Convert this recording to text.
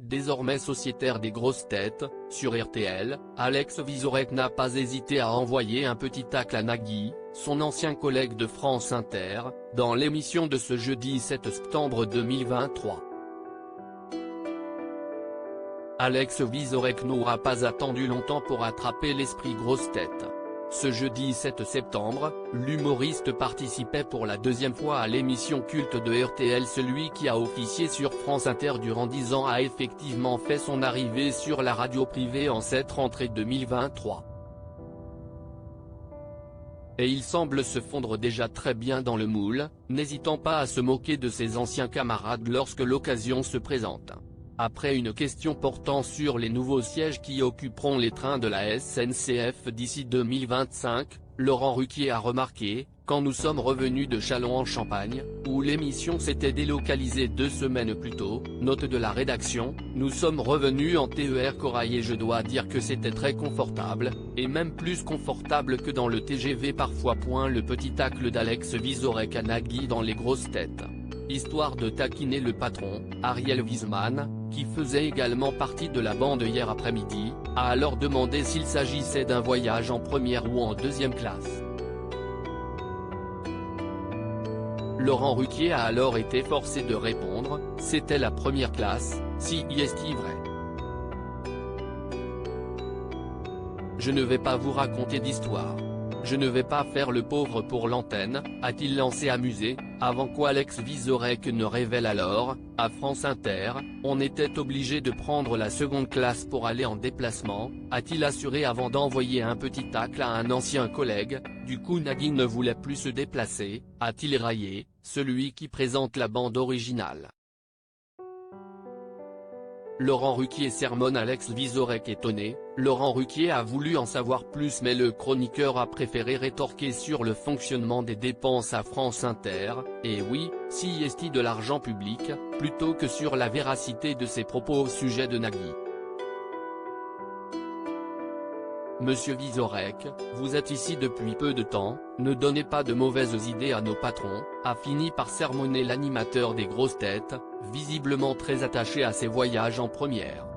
Désormais sociétaire des grosses têtes, sur RTL, Alex Vizorek n'a pas hésité à envoyer un petit tacle à Nagui, son ancien collègue de France Inter, dans l'émission de ce jeudi 7 septembre 2023. Alex Vizorek n'aura pas attendu longtemps pour attraper l'esprit grosse tête. Ce jeudi 7 septembre, l'humoriste participait pour la deuxième fois à l'émission culte de RTL. Celui qui a officié sur France Inter durant 10 ans a effectivement fait son arrivée sur la radio privée en cette rentrée 2023. Et il semble se fondre déjà très bien dans le moule, n'hésitant pas à se moquer de ses anciens camarades lorsque l'occasion se présente. Après une question portant sur les nouveaux sièges qui occuperont les trains de la SNCF d'ici 2025, Laurent Ruquier a remarqué: quand nous sommes revenus de Châlons-en-Champagne, où l'émission s'était délocalisée 2 semaines plus tôt, note de la rédaction, nous sommes revenus en TER Corail et je dois dire que c'était très confortable, et même plus confortable que dans le TGV parfois. Le petit tacle d'Alex Vizorek à Nagui dans Les Grosses Têtes. Histoire de taquiner le patron, Ariel Wiesman, qui faisait également partie de la bande hier après-midi, a alors demandé s'il s'agissait d'un voyage en première ou en deuxième classe. Laurent Ruquier a alors été forcé de répondre: c'était la première classe, si est-il vrai. Je ne vais pas vous raconter d'histoire. Je ne vais pas faire le pauvre pour l'antenne, a-t-il lancé amusé, avant quoi Alex Vizorek ne révèle alors: à France Inter, on était obligé de prendre la seconde classe pour aller en déplacement, a-t-il assuré avant d'envoyer un petit tacle à un ancien collègue. Du coup Nagui ne voulait plus se déplacer, a-t-il raillé, celui qui présente la bande originale. Laurent Ruquier sermonne Alex Vizorek étonné. Laurent Ruquier a voulu en savoir plus mais le chroniqueur a préféré rétorquer sur le fonctionnement des dépenses à France Inter, et oui, si est-il de l'argent public, plutôt que sur la véracité de ses propos au sujet de Nagui. Monsieur Vizorek, vous êtes ici depuis peu de temps, ne donnez pas de mauvaises idées à nos patrons, a fini par sermonner l'animateur des grosses têtes, visiblement très attaché à ses voyages en première.